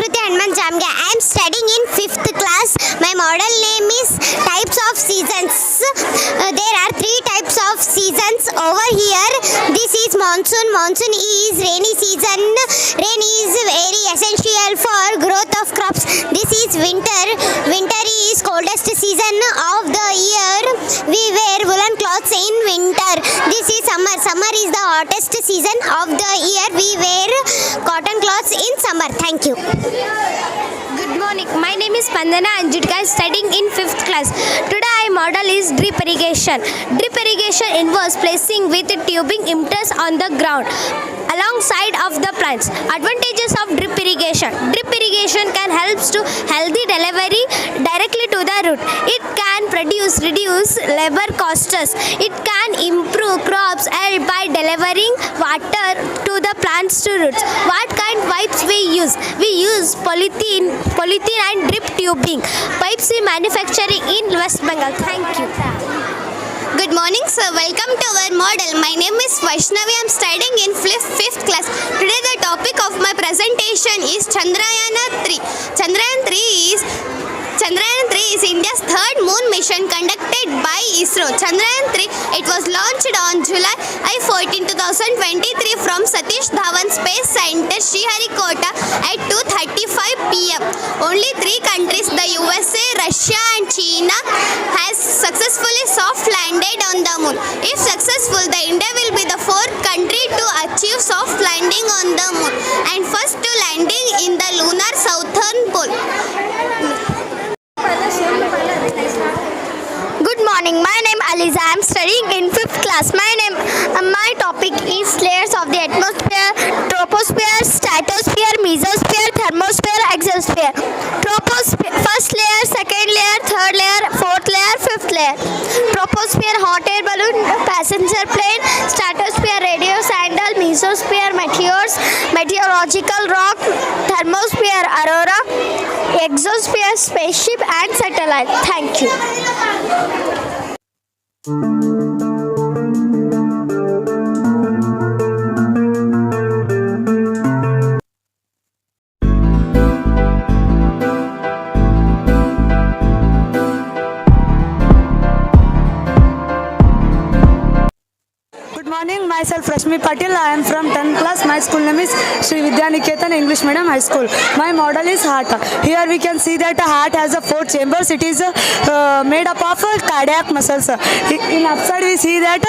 I am studying in 5th class. My model name is types of seasons. There are 3 types of seasons over here. This is monsoon. Monsoon is rainy season. Rain is very essential for growth of crops. This is winter. Winter is coldest season of the year. We wear woolen clothes in winter. This is summer. Summer is the hottest season of the year. We wear cotton clothes in summer. Thank you. Good morning. My name is Pandana Anjitka. I am studying in 5th class. Today our model is drip irrigation. Drip irrigation involves placing with tubing impetus on the ground alongside of the plants. Advantages of drip irrigation. Drip irrigation can help to healthy delivery directly to the root. It can reduce labor costs. It can improve crops by delivering water to the plants to roots. What kind of pipes we use? We use polythene and drip tubing. Pipes we manufacturing in West Bengal. Thank you. Good morning, sir. Welcome to our model. My name is Vaishnavi. I am studying in 5th class. Today the topic of my presentation is Chandrayaan-3. Chandrayaan-3 is India's 3rd moon mission conducted by ISRO. Chandrayaan-3, it was launched on July 14, 2023 from Satish Dhawan Space Center, Sriharikota at 2:35 p.m. Only 3 countries, the USA, Russia and China, has successfully soft landed on the moon. If successful, the India will be the 4th country to achieve soft landing on the moon and first to landing in the lunar southern pole. Good morning. My name is Aliza. I am studying in 5th class. My topic is layers of the atmosphere: troposphere, stratosphere, mesosphere, thermosphere, exosphere. Troposphere, first layer, second layer, third layer, fourth layer, fifth layer. Troposphere, hot air balloon, passenger plane. Stratosphere, radio sandal. Mesosphere, meteors, meteorological rock. Thermosphere, aurora. Exosphere, spaceship and satellite. Thank you. Morning, myself Rashmi Patil. I am from 10th class. My school name is Sri Vidyaniketana English Medium High School. My model is heart. Here we can see that a heart has a 4 chambers. It is made up of cardiac muscles. In upside we see that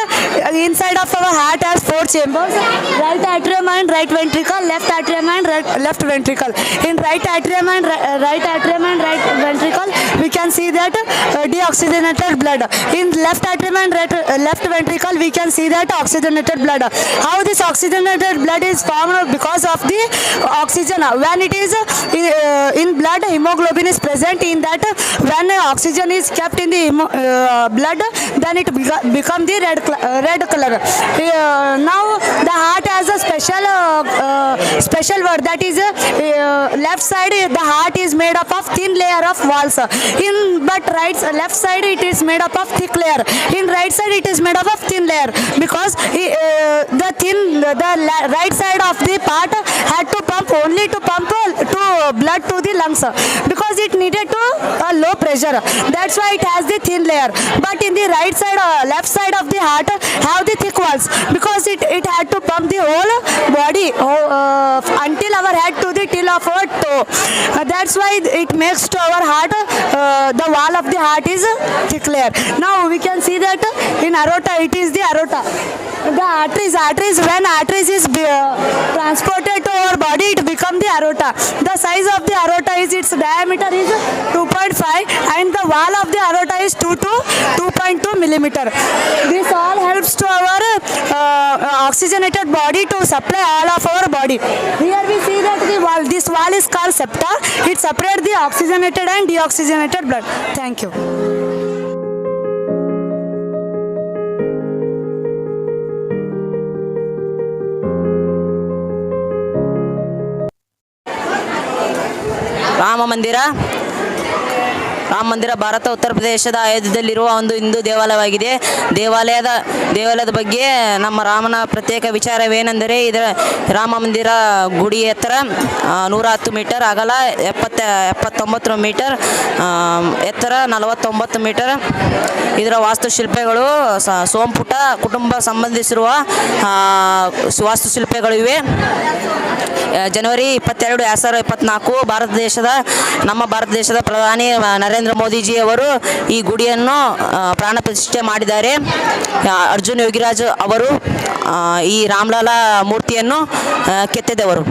inside of our heart has 4 chambers: right atrium and right ventricle, left atrium and left ventricle. In right atrium and right ventricle we can see that deoxygenated blood. In left atrium and left ventricle we can see that oxygenated blood. How this oxygenated blood is formed? Because of the oxygen. When it is in blood, hemoglobin is present in that. When oxygen is kept in the blood, then it become the red color. Now the heart has a special word, that is left side. The heart is made up of thin layer of walls. Left side it is made up of thick layer. In right side it is made up of thin layer, because the right side of the part had to pump blood to the lungs, because it needed to low pressure. That's why it has the thin layer. But in the right side left side of the heart have the thick walls, because it had to pump the whole body until our head to the till of our toe. That's why it makes to our heart the wall of the heart is thick layer. Now we can see that in aorta, it is the aorta. The arteries, when arteries is transported to our body, it become the aorta. The size of the aorta is, its diameter is 2.5 and the wall of the aorta is 2 to 2.2 millimeter. This all helps to our oxygenated body to supply all of our body. Here we see that this wall is called septa. It separates the oxygenated and deoxygenated blood. Thank you. Rama ಮಂದಿರ ರಾಮ ಮಂದಿರ ಭಾರತ ಉತ್ತರ ಪ್ರದೇಶದ ಅಯೋಧ್ಯೆಯಲ್ಲಿರುವ ಒಂದು ಹಿಂದೂ ದೇವಾಲಯವಾಗಿದೆ. ದೇವಾಲಯದ ಬಗ್ಗೆ ನಮ್ಮ ರಾಮನ ಪ್ರತ್ಯೇಕ ವಿಚಾರವೇನೆಂದರೆ ಇದರ ರಾಮ ಮಂದಿರ ಗುಡಿ ಎತ್ತರ 110 ಮೀಟರ್, ಅಗಲ 79 ಮೀಟರ್, ಎತ್ತರ 49 ಮೀಟರ್. ಇದರ ವಾಸ್ತುಶಿಲ್ಪಗಳು ಸೋಂಪುಟ ಕುಟುಂಬ ಸಂಬಂಧಿಸಿರುವ ವಾಸ್ತುಶಿಲ್ಪಗಳಿವೆ. ಜನವರಿ 22, 2024 ನಮ್ಮ ಭಾರತ ದೇಶದ ಪ್ರಧಾನಿ ನರೇಂದ್ರ ಮೋದಿಜಿ ಅವರು ಈ ಗುಡಿಯನ್ನು ಪ್ರಾಣ ಪ್ರತಿಷ್ಠೆ ಮಾಡಿದ್ದಾರೆ. ಅರ್ಜುನ್ ಯೋಗಿರಾಜ್ ಅವರು ಈ ರಾಮಲಾಲಾ ಮೂರ್ತಿಯನ್ನು ಕೆತ್ತಿದವರು.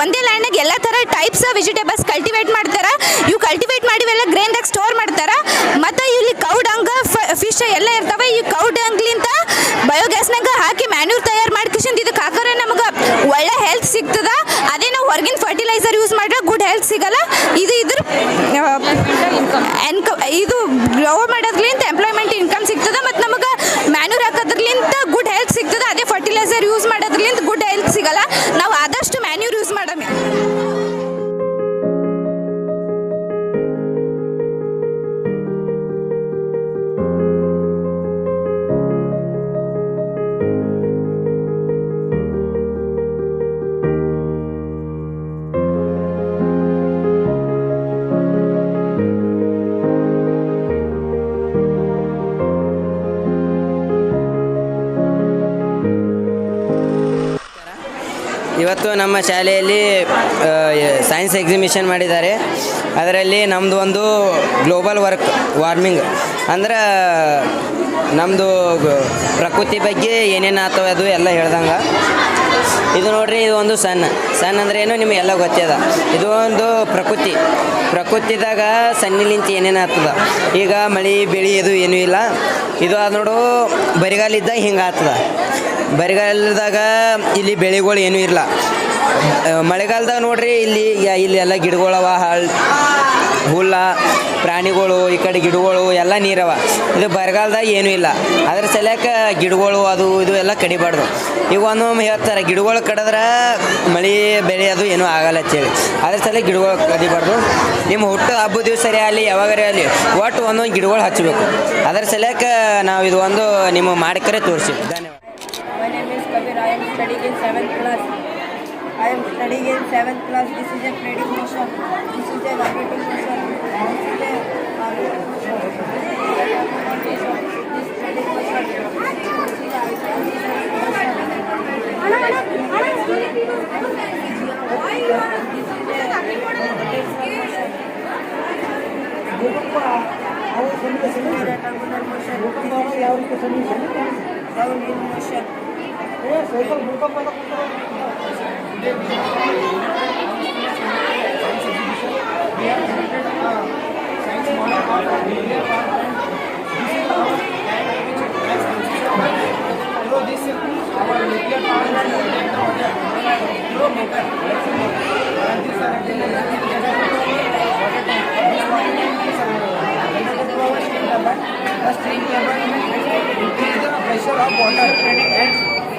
ಒಂದೇ ಲ್ಯಾಂಡ್ನಾಗ ಎಲ್ಲ ಥರ ಟೈಪ್ಸ್ ವೆಜಿಟೇಬಲ್ಸ್ ಕಲ್ಟಿವೇಟ್ ಮಾಡ್ತಾರೆ. ಇವು ಕಲ್ಟಿವೇಟ್ ಮಾಡಿವೆಲ್ಲ ಗ್ರೇನ್ದಾಗ ಸ್ಟೋರ್ ಮಾಡ್ತಾರೆ. ಮತ್ತು ಇಲ್ಲಿ ಕೌ ಡಂಗ್ ಫಿಶ್ ಎಲ್ಲ ಇರ್ತವೆ. ಈ ಕೌ ಡಂಗ್ಲಿಂತ ಬಯೋಗ್ಯಾಸ್ನಾಗ ಹಾಕಿ ಮ್ಯಾನ್ಯೂರ್ ತಯಾರು ಮಾಡ್ಕಿಸಿಂದ ಇದಕ್ಕೆ ಹಾಕೋರೆ ನಮ್ಗೆ ಒಳ್ಳೆ ಹೆಲ್ತ್ ಸಿಗ್ತದ. ಅದೇ ನಾವು ಹೊರಗಿನ ಫರ್ಟಿಲೈಸರ್ ಯೂಸ್ ಮಾಡಿದ್ರೆ ಗುಡ್ ಹೆಲ್ತ್ ಸಿಗಲ್ಲ. ಇದ್ರ ಇದು ಗ್ರೋ ಮಾಡೋದ್ಲಿಂತ ಎಂಪ್ಲಾಯ್ಮೆಂಟ್ ಇನ್ಕಮ್ ಸಿಗ್ತದೆ. ಮತ್ತು ನಮಗೆ ಮ್ಯಾನ್ಯೂರ್ ಹಾಕೋದ್ರಲಿಂತ ಗುಡ್ ಹೆಲ್ತ್ ಸಿಗ್ತದೆ. ಅದೇ ಫರ್ಟಿಲೈಸರ್ ಯೂಸ್ ಮಾಡೋದ್ರಲಿಂತ ಗುಡ್ ಹೆಲ್ತ್ ಸಿಗಲ್ಲ. ನಾವು ಆದಷ್ಟು ಮ್ಯಾನ್ಯೂರ್ ಯೂಸ್ ಮಾಡಮೆ. ಇವತ್ತು ನಮ್ಮ ಶಾಲೆಯಲ್ಲಿ ಸೈನ್ಸ್ ಎಕ್ಸಿಬಿಷನ್ ಮಾಡಿದ್ದಾರೆ. ಅದರಲ್ಲಿ ನಮ್ಮದು ಒಂದು ಗ್ಲೋಬಲ್ ವಾರ್ಮಿಂಗ್ ಅಂದ್ರೆ ನಮ್ಮದು ಪ್ರಕೃತಿ ಬಗ್ಗೆ ಏನೇನು ಆಗ್ತವೆ ಅದು ಎಲ್ಲ ಹೇಳ್ದಂಗೆ. ಇದು ನೋಡ್ರಿ, ಇದು ಒಂದು ಸನ್ ಅಂದ್ರೆ ಏನು ನಿಮಗೆಲ್ಲ ಗೊತ್ತದ. ಇದು ಒಂದು ಪ್ರಕೃತಿದಾಗ ಸಣ್ಣಿಲಿಂತ ಏನೇನು ಆಗ್ತದ. ಈಗ ಮಳೆ ಬೆಳೆ ಇದು ಏನೂ ಇಲ್ಲ. ಇದು ಅದು ನೋಡು ಬರಿಗಾಲಿದ್ದಾಗ ಹಿಂಗೆ ಆಗ್ತದ. ಬರಿಗಾಲದಾಗ ಇಲ್ಲಿ ಬೆಳೆಗಳು ಏನೂ ಇರಲ್ಲ. ಮಳೆಗಾಲದಾಗ ನೋಡ್ರಿ ಇಲ್ಲಿ ಎಲ್ಲ ಗಿಡಗಳವ, ಹುಲ್ಲ, ಪ್ರಾಣಿಗಳು, ಈ ಕಡೆ ಗಿಡಗಳು ಎಲ್ಲ ನೀರವ. ಇದು ಬರಗಾಲದಾಗ ಏನೂ ಇಲ್ಲ. ಅದ್ರ ಸಲಕ್ಕೆ ಗಿಡಗಳು ಅದು ಇದು ಎಲ್ಲ ಕಡಿಬಾರ್ದು. ಈಗ ಒಂದೊಮ್ಮೆ ಹೇಳ್ತಾರೆ ಗಿಡಗಳು ಕಡಿದ್ರೆ ಮಳೆ ಬೆಳೆ ಅದು ಏನೂ ಆಗಲ್ಲ ಅಂತೇಳಿ. ಅದ್ರ ಸಲಕ್ಕೆ ಗಿಡಗಳು ಕಡಿಬಾರ್ದು. ನಿಮ್ಮ ಹುಟ್ಟು ಹಬ್ಬದ ದಿವಸ ಸರಿ ಆಗಲಿ ಯಾವಾಗರೇ ಆಗಲಿ ಒಟ್ಟು ಒಂದೊಂದು ಗಿಡಗಳು ಹಚ್ಚಬೇಕು. ಅದ್ರ ಸಲಕ್ಕೆ ನಾವು ಇದು ಒಂದು ನಿಮ್ಮ ಮಾಡಿಕರೆ ತೋರಿಸಿ. ಧನ್ಯವಾದ. My name is Kabir. I am studying in 7th class. This is a trading motion. This is a vibrating motion. This is a this trading motion. This is a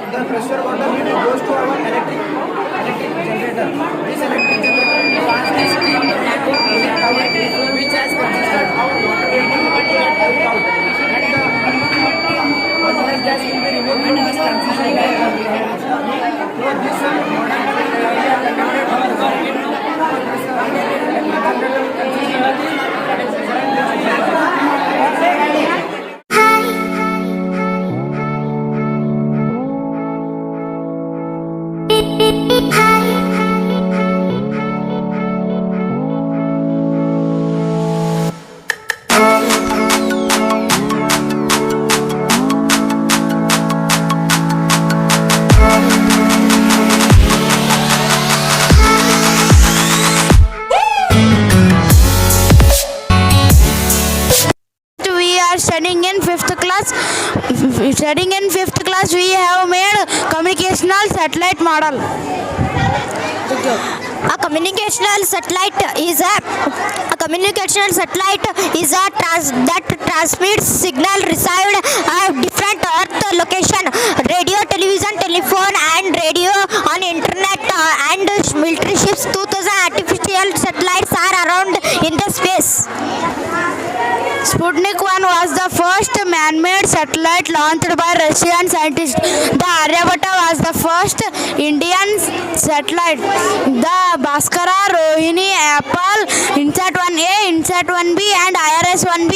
The pressure water goes to our electric generator. This electric generator runs the steam network in the tower, which has consisted our water out. And the oil gas will be removed from this transition layer. So this studying in 5th class. Studying in 5th class, we have made communicational satellite model. A communicational satellite is that transmits signal received at different Earth location. Radio, television, telephone, and radio on internet and military ships. 2000 artificial satellites are around in the space. Sputnik 1 was the first man-made satellite launched by Russian scientists. The Aryabhata was the first Indian satellite. The Bhaskara, Rohini, Apple, Insat 1A, Insat 1B and IRS-1B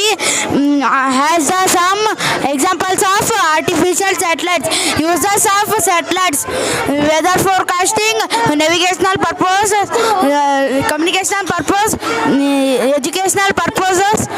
has some examples of artificial satellites. Uses of satellites: weather forecasting, navigational purpose, communicational purpose, educational purposes.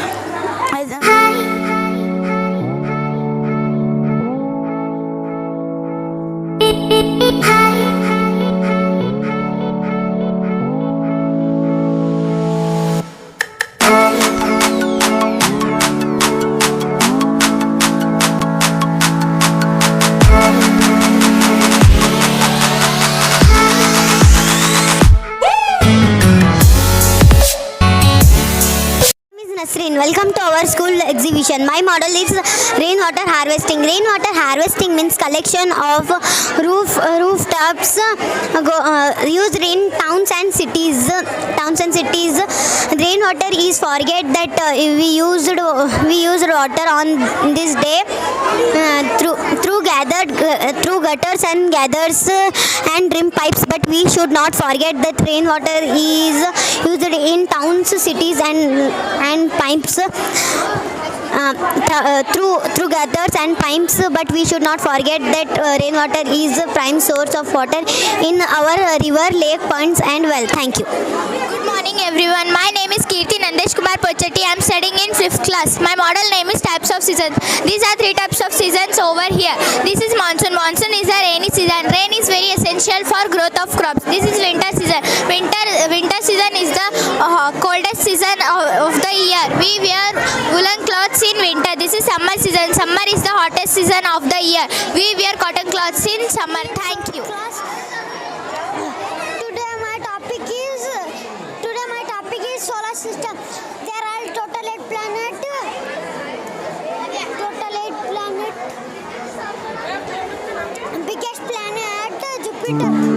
Welcome to our school exhibition. My model is rainwater harvesting. Rainwater harvesting means collection of rooftops used in towns and cities. Rainwater is forget that we used water on this day through gutters and drain pipes. But we should not forget that rainwater is used in towns, cities and pipes through gutters and pipes, but we should not forget that rainwater is a prime source of water in our river, lake, ponds and well. Thank you. Good morning everyone. My name is Kirti Nandesh Kumar Pochetti. I am studying in 5th class. My model name is types of seasons. These are 3 types of seasons over here. This is monsoon. Monsoon is a rainy season. Rain is very essential for growth of crops. This is winter season. Winter season is the coldest season of the year. We wear woolen clothes in winter. This is summer season. Summer is the hottest season of the year. We wear cotton clothes in summer. Thank you. Today my topic is solar system. There are total 8 planets. Biggest planet Jupiter.